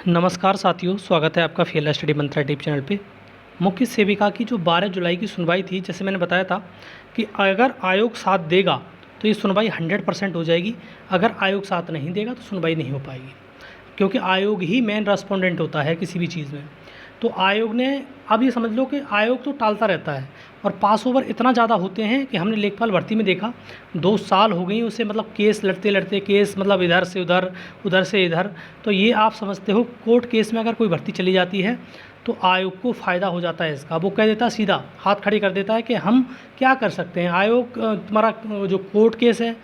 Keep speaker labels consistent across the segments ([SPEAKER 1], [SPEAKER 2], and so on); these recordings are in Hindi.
[SPEAKER 1] नमस्कार साथियों, स्वागत है आपका फील्ड स्टडी मंत्रा यूट्यूब चैनल पे। मुख्य सेविका की जो 12 जुलाई की सुनवाई थी, जैसे मैंने बताया था कि अगर आयोग साथ देगा तो ये सुनवाई 100% हो जाएगी। अगर आयोग साथ नहीं देगा तो सुनवाई नहीं हो पाएगी, क्योंकि आयोग ही मेन रेस्पोंडेंट होता है किसी भी चीज़ में। तो आयोग ने, अब ये समझ लो कि आयोग तो टालता रहता है और पास ओवर इतना ज़्यादा होते हैं कि हमने लेखपाल भर्ती में देखा 2 साल हो गई उसे, मतलब केस लड़ते लड़ते, केस मतलब इधर से उधर, उधर से इधर। तो ये आप समझते हो, कोर्ट केस में अगर कोई भर्ती चली जाती है तो आयोग को फ़ायदा हो जाता है इसका। वो कह देता है, सीधा हाथ खड़ी कर देता है कि हम क्या कर सकते हैं, आयोग तुम्हारा जो कोर्ट केस है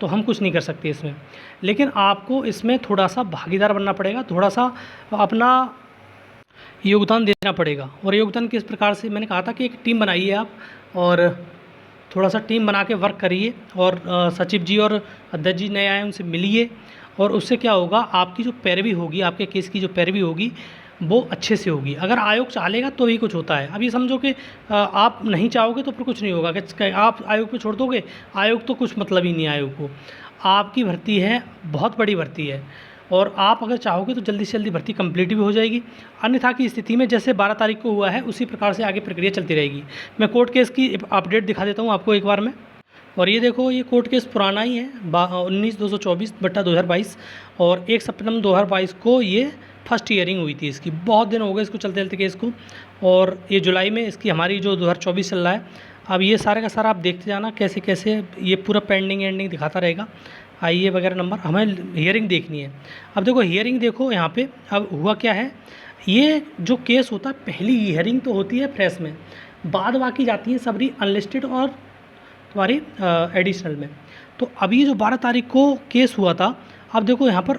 [SPEAKER 1] तो हम कुछ नहीं कर सकते इसमें। लेकिन आपको इसमें थोड़ा सा भागीदार बनना पड़ेगा, थोड़ा सा अपना योगदान देना पड़ेगा। और योगदान किस प्रकार से, मैंने कहा था कि एक टीम बनाइए आप, और थोड़ा सा टीम बना के वर्क करिए, और सचिव जी और अध्यक्ष जी नए आए उनसे मिलिए, और उससे क्या होगा, आपकी जो पैरवी होगी, आपके केस की जो पैरवी होगी वो अच्छे से होगी। अगर आयोग चाह लेगा तो ही कुछ होता है। अब ये समझो कि आप नहीं चाहोगे तो फिर कुछ नहीं होगा, कि आप आयोग पे छोड़ दोगे, आयोग तो कुछ मतलब ही नहीं है आयोग को। आपकी भर्ती है, बहुत बड़ी भर्ती है, और आप अगर चाहोगे तो जल्दी से जल्दी भर्ती कंप्लीट भी हो जाएगी। अन्यथा की स्थिति में जैसे 12 तारीख को हुआ है उसी प्रकार से आगे प्रक्रिया चलती रहेगी। मैं कोर्ट केस की अपडेट दिखा देता हूँ आपको एक बार में। और ये देखो, ये कोर्ट केस पुराना ही है, 19/224/2022, और 1 सितंबर 2022 को ये फर्स्ट हियरिंग हुई थी इसकी। बहुत दिन हो गए इसको चलते चलते केस को, और ये जुलाई में इसकी हमारी जो 2024 चल रहा है। अब ये सारे का सारा आप देखते जाना कैसे कैसे ये पूरा पेंडिंग एंडिंग दिखाता रहेगा। आइए वगैरह नंबर, हमें हियरिंग देखनी है। अब देखो हियरिंग देखो यहाँ पे, अब हुआ क्या है, ये जो केस होता है, पहली हियरिंग तो होती है फ्रेश में, बाद बाकी जाती है सबरी अनलिस्टेड और तुम्हारी एडिशनल में। तो अभी जो 12 तारीख को केस हुआ था, अब देखो यहाँ पर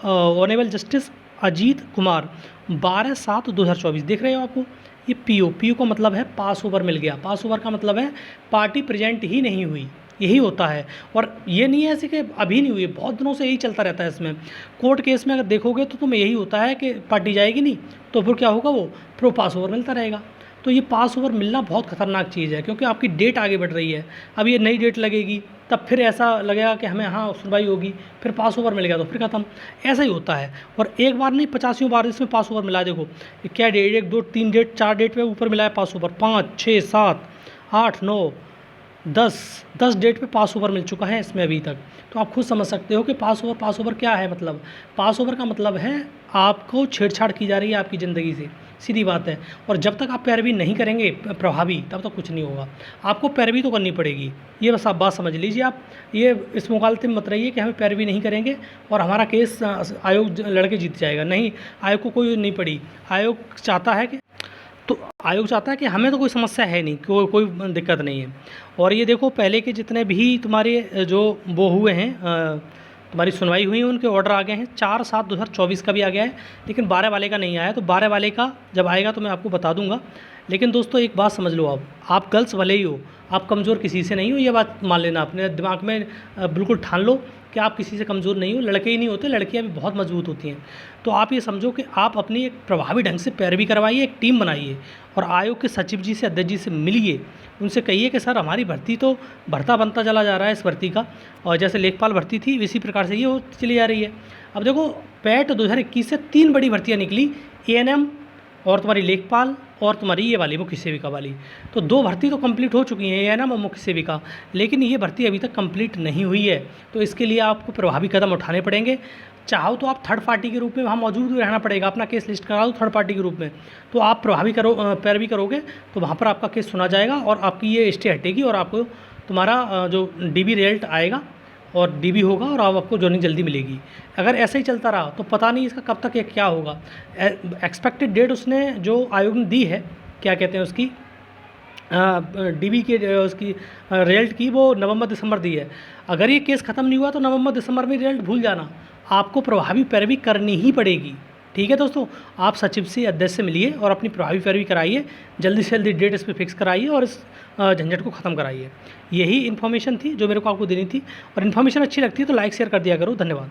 [SPEAKER 1] ऑनरेबल जस्टिस अजीत कुमार 12/7/2024 देख रहे हो आपको, ये पीओ का मतलब है पास ओवर मिल गया। पास ओवर का मतलब है पार्टी प्रेजेंट ही नहीं हुई, यही होता है। और ये नहीं है ऐसे कि अभी नहीं हुई, बहुत दिनों से यही चलता रहता है इसमें। कोर्ट केस में अगर देखोगे तो तुम्हें यही होता है कि पार्टी जाएगी नहीं तो फिर क्या होगा, वो फिर पास ओवर मिलता रहेगा। तो ये पास ओवर मिलना बहुत खतरनाक चीज़ है, क्योंकि आपकी डेट आगे बढ़ रही है। अब ये नई डेट लगेगी, तब फिर ऐसा लगेगा कि हमें हाँ सुनवाई होगी, फिर पास ओवर मिलेगा तो फिर ख़त्म। ऐसा ही होता है। और एक बार नहीं, 85 बार इसमें पास ओवर मिला। देखो क्या डेट, 1 2 3 डेट 4 डेट पे ऊपर मिला है पास ओवर, 5 6 7 8 9 10 डेट पे पास ओवर मिल चुका है इसमें अभी तक। तो आप खुद समझ सकते हो कि पास ओवर क्या है। मतलब पास ओवर का मतलब है आपको छेड़छाड़ की जा रही है आपकी ज़िंदगी से, सीधी बात है। और जब तक आप पैरवी नहीं करेंगे प्रभावी, तब तक कुछ नहीं होगा। आपको पैरवी तो करनी पड़ेगी, ये बस आप बात समझ लीजिए। आप ये इस मुगालते में मत रहिए कि हमें पैरवी नहीं करेंगे और हमारा केस आयोग लड़के जीत जाएगा। नहीं, आयोग को कोई नहीं पड़ी। आयोग चाहता है कि, तो आयोग चाहता है कि हमें तो कोई समस्या है नहीं, कोई दिक्कत नहीं है। और ये देखो, पहले के जितने भी तुम्हारे जो वो हुए हैं, तुम्हारी सुनवाई हुई है, उनके ऑर्डर आ गए हैं। 4/7/2024 का भी आ गया है, लेकिन 12 वाले का नहीं आया। तो 12 वाले का जब आएगा तो मैं आपको बता दूंगा। लेकिन दोस्तों एक बात समझ लो, आप गर्ल्स भले ही हो, आप कमज़ोर किसी से नहीं हो, ये बात मान लेना, अपने दिमाग में बिल्कुल ठान लो कि आप किसी से कमज़ोर नहीं हो। लड़के ही नहीं होते, लड़कियां भी बहुत मजबूत होती हैं। तो आप ये समझो कि आप अपनी एक प्रभावी ढंग से पैरवी करवाइए, एक टीम बनाइए, और आयोग के सचिव जी से, अध्यक्ष जी से मिलिए। उनसे कहिए कि सर हमारी भर्ती तो बढ़ता बनता चला जा रहा है इस भर्ती का, और जैसे लेखपाल भर्ती थी इसी प्रकार से ये होती चली जा रही है। अब देखो, पैट 2021 से 3 बड़ी भर्तियाँ निकली, एएनएम और तुम्हारी लेखपाल और तुम्हारी ये वाली मुख्य सेविका वाली। तो 2 भर्ती तो कंप्लीट हो चुकी हैं, एएनएम और मुख्य सेविका, लेकिन ये भर्ती अभी तक कंप्लीट नहीं हुई है। तो इसके लिए आपको प्रभावी कदम उठाने पड़ेंगे। चाहो तो आप थर्ड पार्टी के रूप में वहाँ मौजूद भी रहना पड़ेगा, अपना केस लिस्ट करा दो थर्ड पार्टी के रूप में। तो आप प्रभावी पैरवी करोगे तो वहाँ पर आपका केस सुना जाएगा और आपकी ये स्टे हटेगी, और आपको तुम्हारा जो डीबी रिजल्ट आएगा और डीबी होगा, और आपको जॉइनिंग जल्दी मिलेगी। अगर ऐसे ही चलता रहा तो पता नहीं इसका कब तक क्या होगा। एक्सपेक्टेड डेट उसने जो आयोग ने दी है, क्या कहते हैं उसकी, डीबी के उसकी रिजल्ट की, वो नवंबर-दिसंबर दी है। अगर ये केस ख़त्म नहीं हुआ तो नवंबर-दिसंबर में रिजल्ट भूल जाना, आपको प्रभावी पैरवी करनी ही पड़ेगी। ठीक है दोस्तों, आप सचिव से, अध्यक्ष से मिलिए और अपनी प्रभावी पैरवी कराइए, जल्दी से जल्दी डेट इस पर फिक्स कराइए और इस झंझट को ख़त्म कराइए। यही इन्फॉर्मेशन थी जो मेरे को आपको देनी थी, और इन्फॉर्मेशन अच्छी लगती है तो लाइक शेयर कर दिया करो। धन्यवाद।